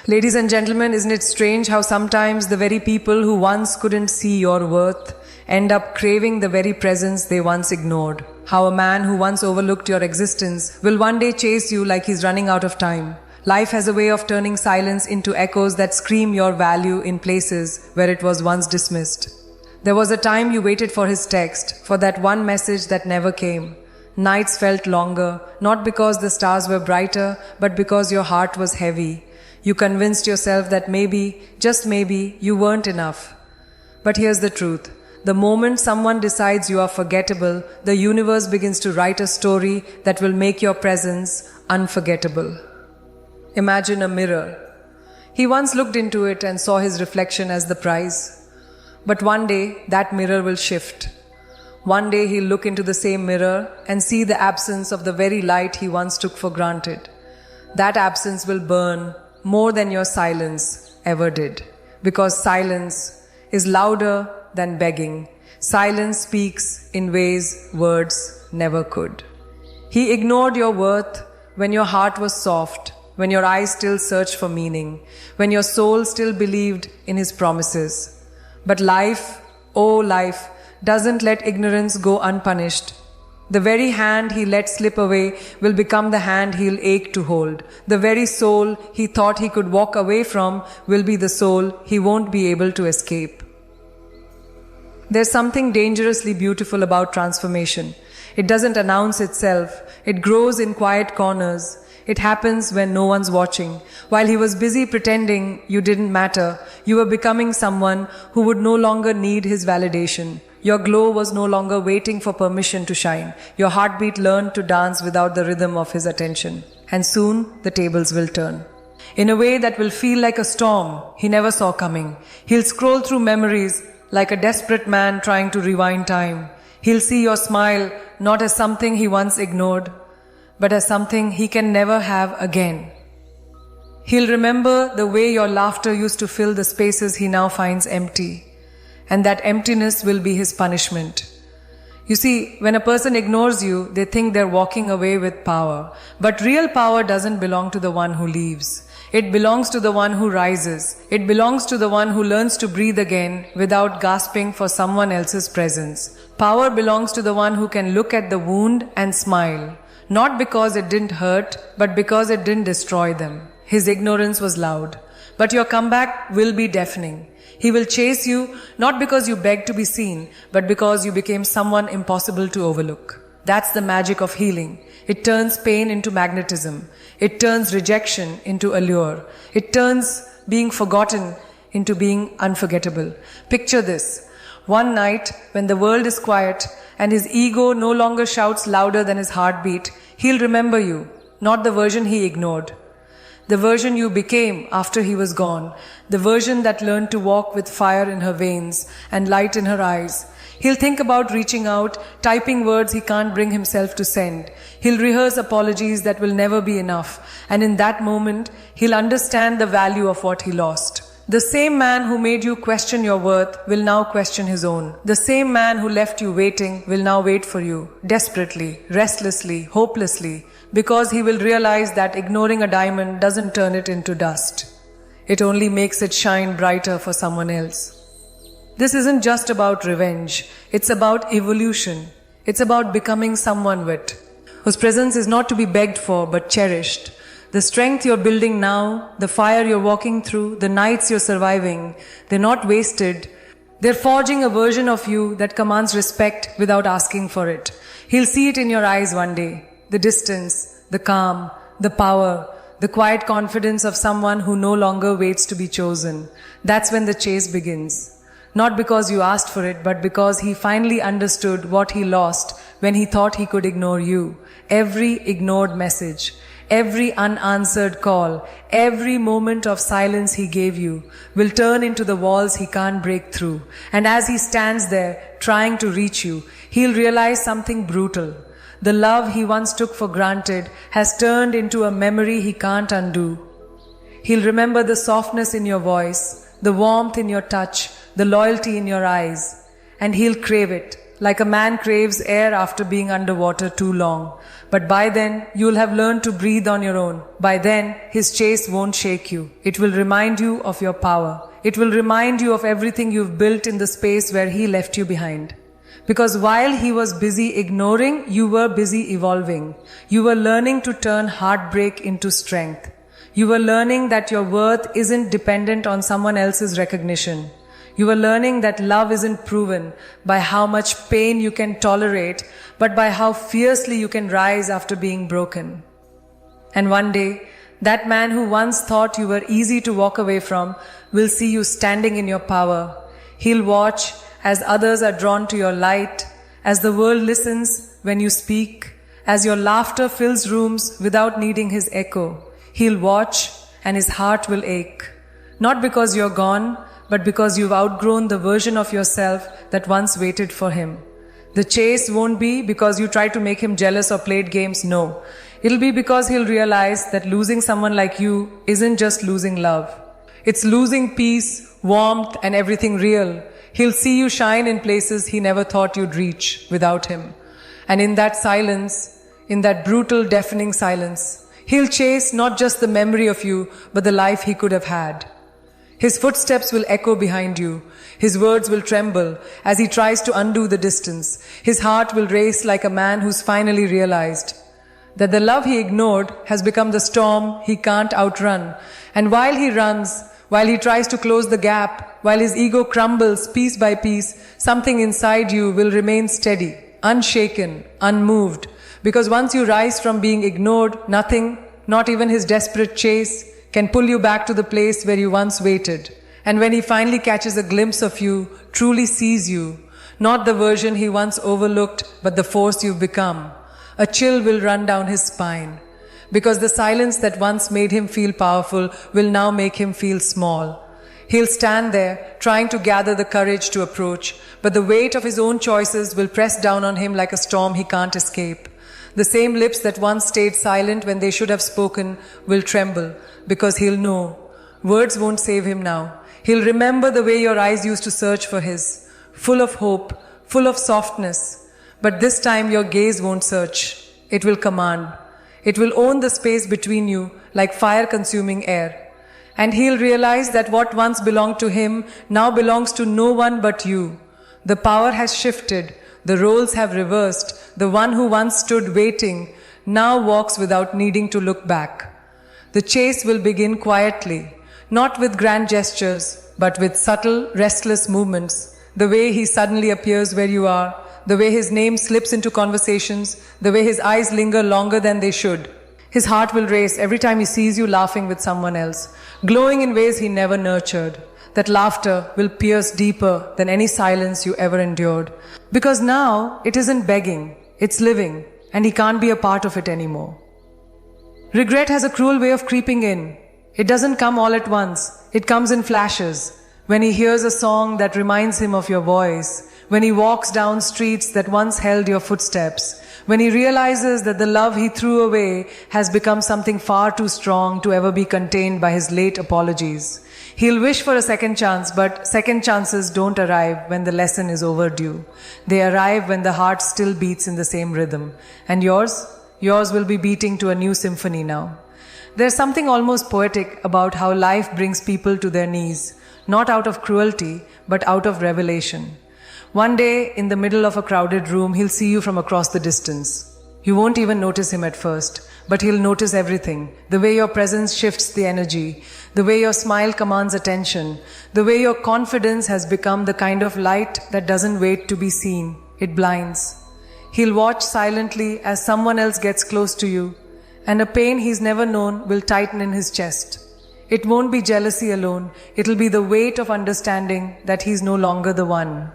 Ladies and gentlemen, isn't it strange how sometimes the very people who once couldn't see your worth end up craving the very presence they once ignored? How a man who once overlooked your existence will one day chase you like he's running out of time. Life has a way of turning silence into echoes that scream your value in places where it was once dismissed. There was a time you waited for his text, for that one message that never came. Nights felt longer, not because the stars were brighter, but because your heart was heavy. You convinced yourself that maybe, just maybe, you weren't enough. But here's the truth. The moment someone decides you are forgettable, the universe begins to write a story that will make your presence unforgettable. Imagine a mirror. He once looked into it and saw his reflection as the prize. But one day, that mirror will shift. One day he'll look into the same mirror and see the absence of the very light he once took for granted. That absence will burn more than your silence ever did. Because silence is louder than begging. Silence speaks in ways words never could. He ignored your worth when your heart was soft, when your eyes still searched for meaning, when your soul still believed in his promises. But life, oh life, doesn't let ignorance go unpunished. The very hand he let slip away will become the hand he'll ache to hold. The very soul he thought he could walk away from will be the soul he won't be able to escape. There's something dangerously beautiful about transformation. It doesn't announce itself. It grows in quiet corners. It happens when no one's watching. While he was busy pretending you didn't matter, you were becoming someone who would no longer need his validation. Your glow was no longer waiting for permission to shine. Your heartbeat learned to dance without the rhythm of his attention. And soon the tables will turn. In a way that will feel like a storm he never saw coming. He'll scroll through memories like a desperate man trying to rewind time. He'll see your smile not as something he once ignored, but as something he can never have again. He'll remember the way your laughter used to fill the spaces he now finds empty. And that emptiness will be his punishment. You see, when a person ignores you, they think they're walking away with power. But real power doesn't belong to the one who leaves. It belongs to the one who rises. It belongs to the one who learns to breathe again without gasping for someone else's presence. Power belongs to the one who can look at the wound and smile. Not because it didn't hurt, but because it didn't destroy them. His ignorance was loud. But your comeback will be deafening. He will chase you not because you begged to be seen, but because you became someone impossible to overlook. That's the magic of healing. It turns pain into magnetism. It turns rejection into allure. It turns being forgotten into being unforgettable. Picture this. One night, when the world is quiet and his ego no longer shouts louder than his heartbeat, he'll remember you, not the version he ignored. The version you became after he was gone. The version that learned to walk with fire in her veins and light in her eyes. He'll think about reaching out, typing words he can't bring himself to send. He'll rehearse apologies that will never be enough. And in that moment, he'll understand the value of what he lost. The same man who made you question your worth will now question his own. The same man who left you waiting will now wait for you, desperately, restlessly, hopelessly, because he will realize that ignoring a diamond doesn't turn it into dust. It only makes it shine brighter for someone else. This isn't just about revenge. It's about evolution. It's about becoming someone whose presence is not to be begged for but cherished. The strength you're building now, the fire you're walking through, the nights you're surviving, they're not wasted. They're forging a version of you that commands respect without asking for it. He'll see it in your eyes one day. The distance, the calm, the power, the quiet confidence of someone who no longer waits to be chosen. That's when the chase begins. Not because you asked for it, but because he finally understood what he lost when he thought he could ignore you. Every ignored message, every unanswered call, every moment of silence he gave you will turn into the walls he can't break through. And as he stands there trying to reach you, he'll realize something brutal. The love he once took for granted has turned into a memory he can't undo. He'll remember the softness in your voice, the warmth in your touch, the loyalty in your eyes, and he'll crave it. like a man craves air after being underwater too long. But by then, you'll have learned to breathe on your own. By then, his chase won't shake you. It will remind you of your power. It will remind you of everything you've built in the space where he left you behind. Because while he was busy ignoring, you were busy evolving. You were learning to turn heartbreak into strength. You were learning that your worth isn't dependent on someone else's recognition. You were learning that love isn't proven by how much pain you can tolerate, but by how fiercely you can rise after being broken. And one day, that man who once thought you were easy to walk away from will see you standing in your power. He'll watch as others are drawn to your light, as the world listens when you speak, as your laughter fills rooms without needing his echo. He'll watch and his heart will ache. Not because you're gone, but because you've outgrown the version of yourself that once waited for him. The chase won't be because you tried to make him jealous or played games, no. It'll be because he'll realize that losing someone like you isn't just losing love. It's losing peace, warmth, and everything real. He'll see you shine in places he never thought you'd reach without him. And in that silence, in that brutal, deafening silence, he'll chase not just the memory of you, but the life he could have had. His footsteps will echo behind you. His words will tremble as he tries to undo the distance. His heart will race like a man who's finally realized that the love he ignored has become the storm he can't outrun. And while he runs, while he tries to close the gap, while his ego crumbles piece by piece, something inside you will remain steady, unshaken, unmoved. Because once you rise from being ignored, nothing, not even his desperate chase, can pull you back to the place where you once waited. And when he finally catches a glimpse of you, truly sees you, not the version he once overlooked, but the force you've become, a chill will run down his spine. Because the silence that once made him feel powerful will now make him feel small. He'll stand there, trying to gather the courage to approach, but the weight of his own choices will press down on him like a storm he can't escape. The same lips that once stayed silent when they should have spoken will tremble, because he'll know. Words won't save him now. He'll remember the way your eyes used to search for his, full of hope, full of softness. But this time your gaze won't search. It will command. It will own the space between you like fire-consuming air. And he'll realize that what once belonged to him now belongs to no one but you. The power has shifted. The roles have reversed. The one who once stood waiting now walks without needing to look back. The chase will begin quietly, not with grand gestures, but with subtle, restless movements. The way he suddenly appears where you are, the way his name slips into conversations, the way his eyes linger longer than they should. His heart will race every time he sees you laughing with someone else, glowing in ways he never nurtured. That laughter will pierce deeper than any silence you ever endured. Because now it isn't begging, it's living, and he can't be a part of it anymore. Regret has a cruel way of creeping in. It doesn't come all at once. It comes in flashes. When he hears a song that reminds him of your voice, when he walks down streets that once held your footsteps, when he realizes that the love he threw away has become something far too strong to ever be contained by his late apologies. He'll wish for a second chance, but second chances don't arrive when the lesson is overdue. They arrive when the heart still beats in the same rhythm. And yours will be beating to a new symphony now. There's something almost poetic about how life brings people to their knees, not out of cruelty, but out of revelation. One day, in the middle of a crowded room, he'll see you from across the distance. You won't even notice him at first, but he'll notice everything. The way your presence shifts the energy, the way your smile commands attention, the way your confidence has become the kind of light that doesn't wait to be seen. It blinds. He'll watch silently as someone else gets close to you, and a pain he's never known will tighten in his chest. It won't be jealousy alone. It'll be the weight of understanding that he's no longer the one.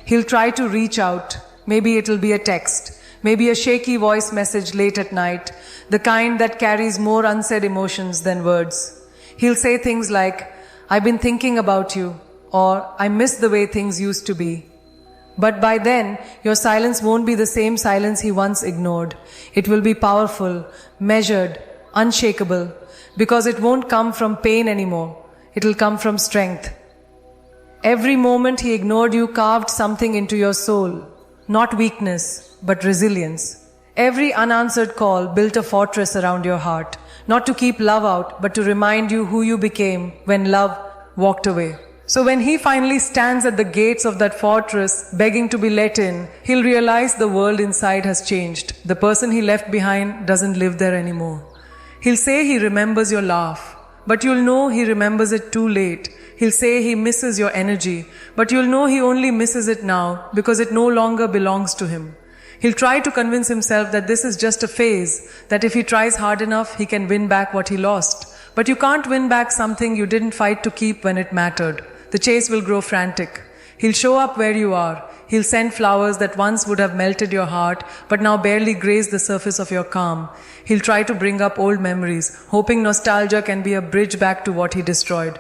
He'll try to reach out. Maybe it'll be a text, maybe a shaky voice message late at night, the kind that carries more unsaid emotions than words. He'll say things like, "I've been thinking about you," or "I miss the way things used to be." But by then, your silence won't be the same silence he once ignored. It will be powerful, measured, unshakable, because it won't come from pain anymore. It'll come from strength. Every moment he ignored you carved something into your soul. not weakness, but resilience. Every unanswered call built a fortress around your heart, not to keep love out, but to remind you who you became when love walked away. So when he finally stands at the gates of that fortress, begging to be let in, he'll realize the world inside has changed. The person he left behind doesn't live there anymore. He'll say he remembers your laugh, but you'll know he remembers it too late. He'll say he misses your energy, but you'll know he only misses it now because it no longer belongs to him. He'll try to convince himself that this is just a phase, that if he tries hard enough, he can win back what he lost. But you can't win back something you didn't fight to keep when it mattered. The chase will grow frantic. He'll show up where you are. He'll send flowers that once would have melted your heart, but now barely graze the surface of your calm. He'll try to bring up old memories, hoping nostalgia can be a bridge back to what he destroyed.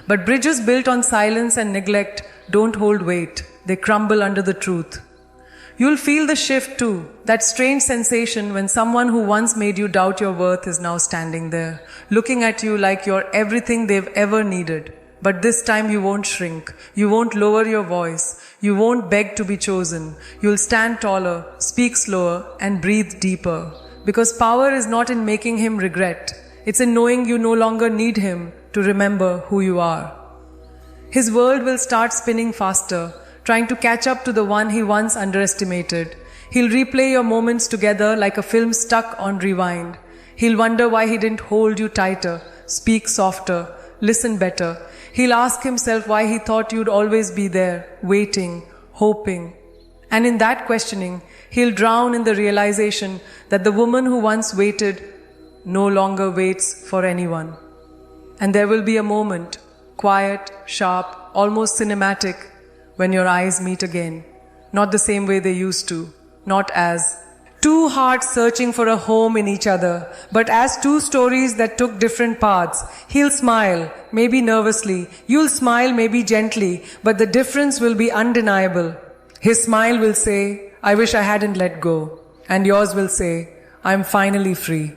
But bridges built on silence and neglect don't hold weight. They crumble under the truth. You'll feel the shift too, that strange sensation when someone who once made you doubt your worth is now standing there, looking at you like you're everything they've ever needed. But this time you won't shrink, you won't lower your voice, you won't beg to be chosen. You'll stand taller, speak slower, and breathe deeper. Because power is not in making him regret, it's in knowing you no longer need him to remember who you are. His world will start spinning faster, trying to catch up to the one he once underestimated. He'll replay your moments together like a film stuck on rewind. He'll wonder why he didn't hold you tighter, speak softer, listen better. He'll ask himself why he thought you'd always be there, waiting, hoping. And in that questioning, he'll drown in the realization that the woman who once waited no longer waits for anyone. And there will be a moment, quiet, sharp, almost cinematic, when your eyes meet again. Not the same way they used to, not as two hearts searching for a home in each other, but as two stories that took different paths. He'll smile, maybe nervously. You'll smile, maybe gently, but the difference will be undeniable. His smile will say, I wish I hadn't let go. And yours will say, I'm finally free.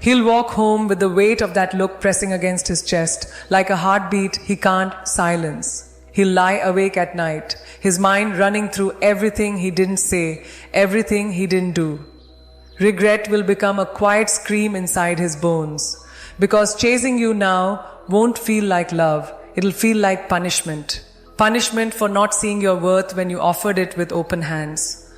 He'll walk home with the weight of that look pressing against his chest, like a heartbeat he can't silence. He'll lie awake at night, his mind running through everything he didn't say, everything he didn't do. Regret will become a quiet scream inside his bones, because chasing you now won't feel like love, it'll feel like punishment. Punishment for not seeing your worth when you offered it with open hands.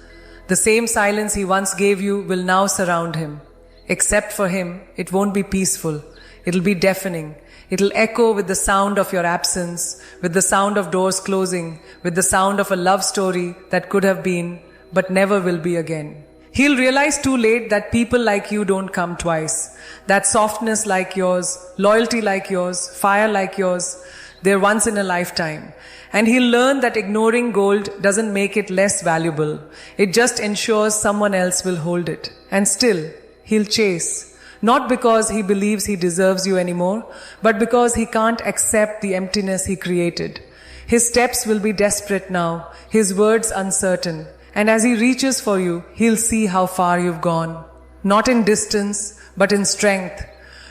The same silence he once gave you will now surround him. Except for him, it won't be peaceful, it'll be deafening. It'll echo with the sound of your absence, with the sound of doors closing, with the sound of a love story that could have been, but never will be again. He'll realize too late that people like you don't come twice. That softness like yours, loyalty like yours, fire like yours, they're once in a lifetime. And he'll learn that ignoring gold doesn't make it less valuable. It just ensures someone else will hold it. And still, he'll chase. Not because he believes he deserves you anymore, but because he can't accept the emptiness he created. His steps will be desperate now, his words uncertain, and as he reaches for you, he'll see how far you've gone. Not in distance, but in strength.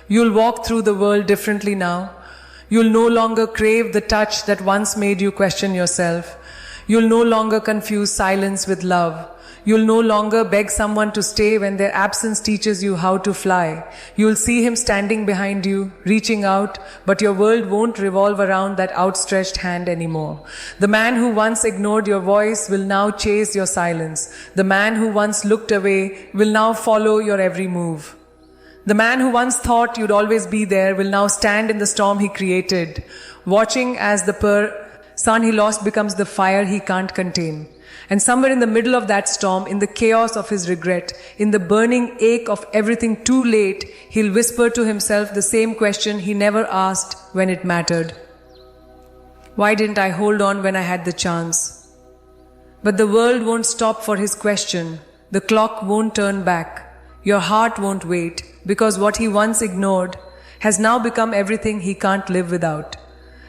You'll walk through the world differently now. You'll no longer crave the touch that once made you question yourself. You'll no longer confuse silence with love. You'll no longer beg someone to stay when their absence teaches you how to fly. You'll see him standing behind you, reaching out, but your world won't revolve around that outstretched hand anymore. The man who once ignored your voice will now chase your silence. The man who once looked away will now follow your every move. The man who once thought you'd always be there will now stand in the storm he created, watching as the sun he lost becomes the fire he can't contain. And somewhere in the middle of that storm, in the chaos of his regret, in the burning ache of everything too late, he'll whisper to himself the same question he never asked when it mattered. Why didn't I hold on when I had the chance? But the world won't stop for his question. The clock won't turn back. Your heart won't wait, because what he once ignored has now become everything he can't live without.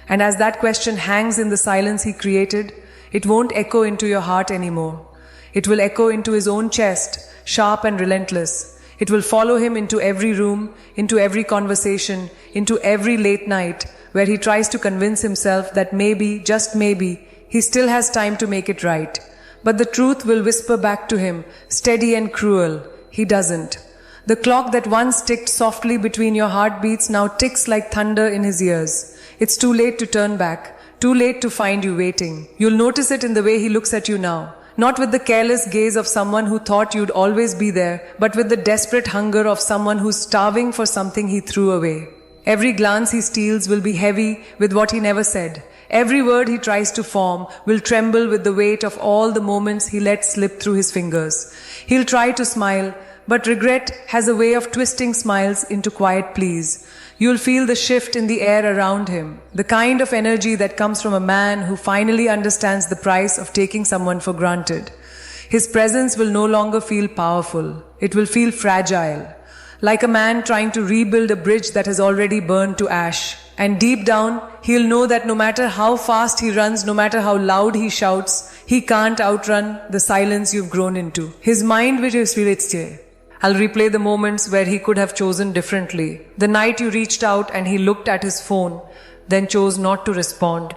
And as that question hangs in the silence he created, it won't echo into your heart anymore. It will echo into his own chest, sharp and relentless. It will follow him into every room, into every conversation, into every late night, where he tries to convince himself that maybe, just maybe, he still has time to make it right. But the truth will whisper back to him, steady and cruel. He doesn't. The clock that once ticked softly between your heartbeats now ticks like thunder in his ears. It's too late to turn back, too late to find you waiting. You'll notice it in the way he looks at you now. Not with the careless gaze of someone who thought you'd always be there, but with the desperate hunger of someone who's starving for something he threw away. Every glance he steals will be heavy with what he never said. Every word he tries to form will tremble with the weight of all the moments he let slip through his fingers. He'll try to smile, but regret has a way of twisting smiles into quiet pleas. You'll feel the shift in the air around him, the kind of energy that comes from a man who finally understands the price of taking someone for granted. His presence will no longer feel powerful. It will feel fragile, like a man trying to rebuild a bridge that has already burned to ash. And deep down, he'll know that no matter how fast he runs, no matter how loud he shouts, he can't outrun the silence you've grown into. His mind will reach. I'll replay the moments where he could have chosen differently. The night you reached out and he looked at his phone, then chose not to respond.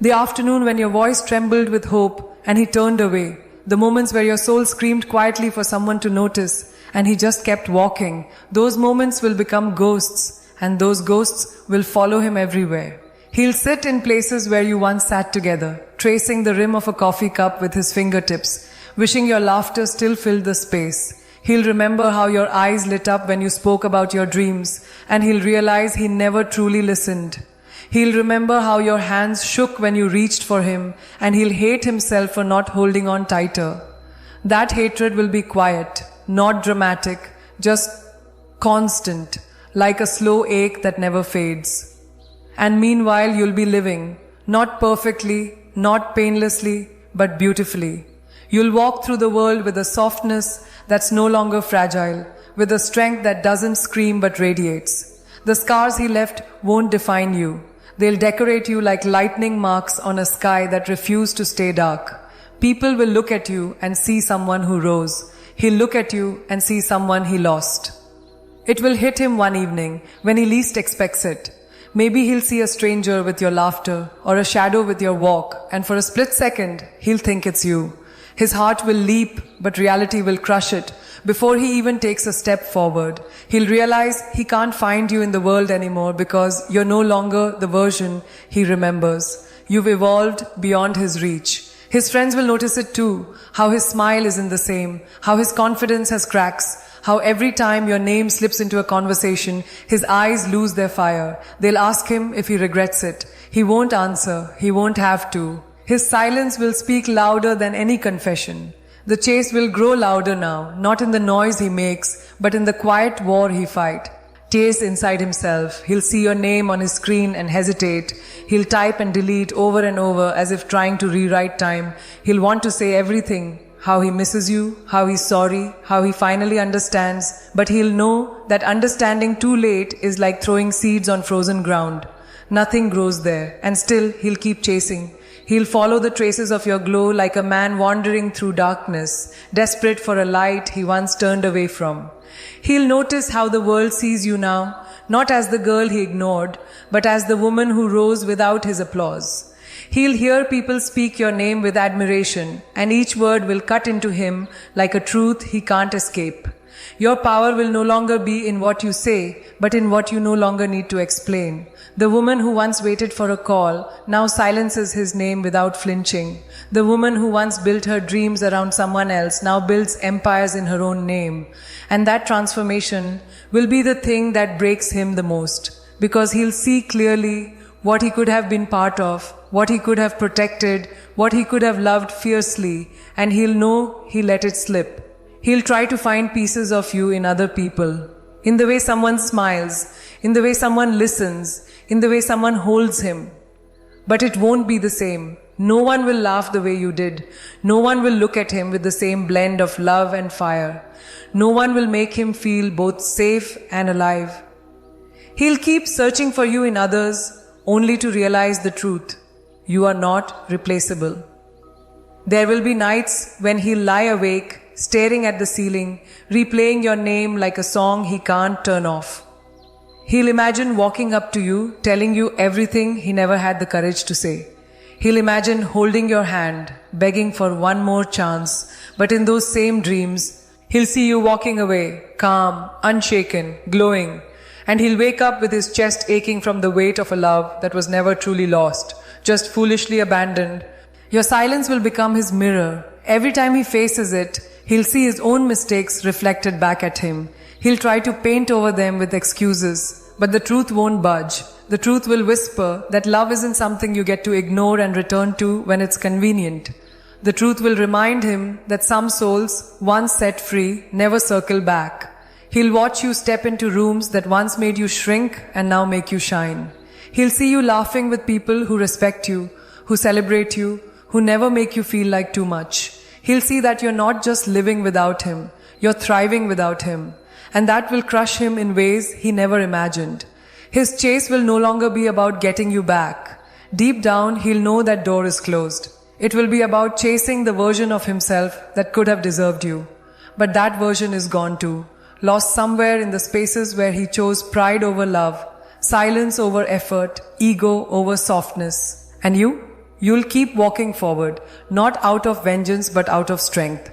The afternoon when your voice trembled with hope and he turned away. The moments where your soul screamed quietly for someone to notice and he just kept walking. Those moments will become ghosts, and those ghosts will follow him everywhere. He'll sit in places where you once sat together, tracing the rim of a coffee cup with his fingertips, wishing your laughter still filled the space. He'll remember how your eyes lit up when you spoke about your dreams, and he'll realize he never truly listened. He'll remember how your hands shook when you reached for him, and he'll hate himself for not holding on tighter. That hatred will be quiet, not dramatic, just constant, like a slow ache that never fades. And meanwhile, you'll be living, not perfectly, not painlessly, but beautifully. You'll walk through the world with a softness that's no longer fragile, with a strength that doesn't scream but radiates. The scars he left won't define you. They'll decorate you like lightning marks on a sky that refused to stay dark. People will look at you and see someone who rose. He'll look at you and see someone he lost. It will hit him one evening when he least expects it. Maybe he'll see a stranger with your laughter or a shadow with your walk, and for a split second, he'll think it's you. His heart will leap, but reality will crush it. Before he even takes a step forward, he'll realize he can't find you in the world anymore because you're no longer the version he remembers. You've evolved beyond his reach. His friends will notice it too, how his smile isn't the same, how his confidence has cracks, how every time your name slips into a conversation, his eyes lose their fire. They'll ask him if he regrets it. He won't answer. He won't have to. His silence will speak louder than any confession. The chase will grow louder now, not in the noise he makes, but in the quiet war he fights. Chase inside himself. He'll see your name on his screen and hesitate. He'll type and delete over and over as if trying to rewrite time. He'll want to say everything. How he misses you, how he's sorry, how he finally understands. But he'll know that understanding too late is like throwing seeds on frozen ground. Nothing grows there, and still he'll keep chasing. He'll follow the traces of your glow like a man wandering through darkness, desperate for a light he once turned away from. He'll notice how the world sees you now, not as the girl he ignored, but as the woman who rose without his applause. He'll hear people speak your name with admiration, and each word will cut into him like a truth he can't escape. Your power will no longer be in what you say, but in what you no longer need to explain. The woman who once waited for a call now silences his name without flinching. The woman who once built her dreams around someone else now builds empires in her own name. And that transformation will be the thing that breaks him the most, because he'll see clearly what he could have been part of, what he could have protected, what he could have loved fiercely, and he'll know he let it slip. He'll try to find pieces of you in other people, in the way someone smiles, in the way someone listens, in the way someone holds him. But it won't be the same. No one will laugh the way you did. No one will look at him with the same blend of love and fire. No one will make him feel both safe and alive. He'll keep searching for you in others, only to realize the truth. You are not replaceable. There will be nights when he'll lie awake, staring at the ceiling, replaying your name like a song he can't turn off. He'll imagine walking up to you, telling you everything he never had the courage to say. He'll imagine holding your hand, begging for one more chance, but in those same dreams, he'll see you walking away, calm, unshaken, glowing, and he'll wake up with his chest aching from the weight of a love that was never truly lost, just foolishly abandoned. Your silence will become his mirror. Every time he faces it, he'll see his own mistakes reflected back at him. He'll try to paint over them with excuses, but the truth won't budge. The truth will whisper that love isn't something you get to ignore and return to when it's convenient. The truth will remind him that some souls, once set free, never circle back. He'll watch you step into rooms that once made you shrink and now make you shine. He'll see you laughing with people who respect you, who celebrate you, who never make you feel like too much. He'll see that you're not just living without him, you're thriving without him. And that will crush him in ways he never imagined. His chase will no longer be about getting you back. Deep down, he'll know that door is closed. It will be about chasing the version of himself that could have deserved you. But that version is gone too, lost somewhere in the spaces where he chose pride over love, silence over effort, ego over softness. And you'll keep walking forward, not out of vengeance but out of strength.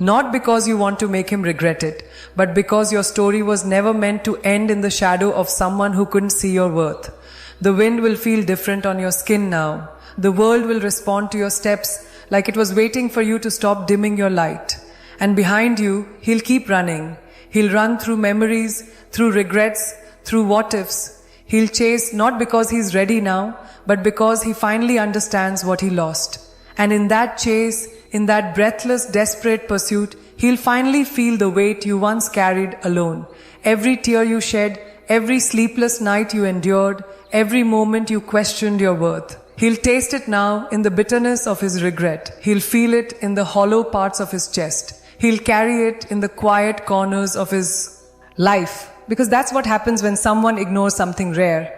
Not because you want to make him regret it, but because your story was never meant to end in the shadow of someone who couldn't see your worth. The wind will feel different on your skin now. The world will respond to your steps like it was waiting for you to stop dimming your light. And behind you, he'll keep running. He'll run through memories, through regrets, through what-ifs. He'll chase not because he's ready now, but because he finally understands what he lost. And in that chase, in that breathless, desperate pursuit, he'll finally feel the weight you once carried alone. Every tear you shed, every sleepless night you endured, every moment you questioned your worth. He'll taste it now in the bitterness of his regret. He'll feel it in the hollow parts of his chest. He'll carry it in the quiet corners of his life. Because that's what happens when someone ignores something rare.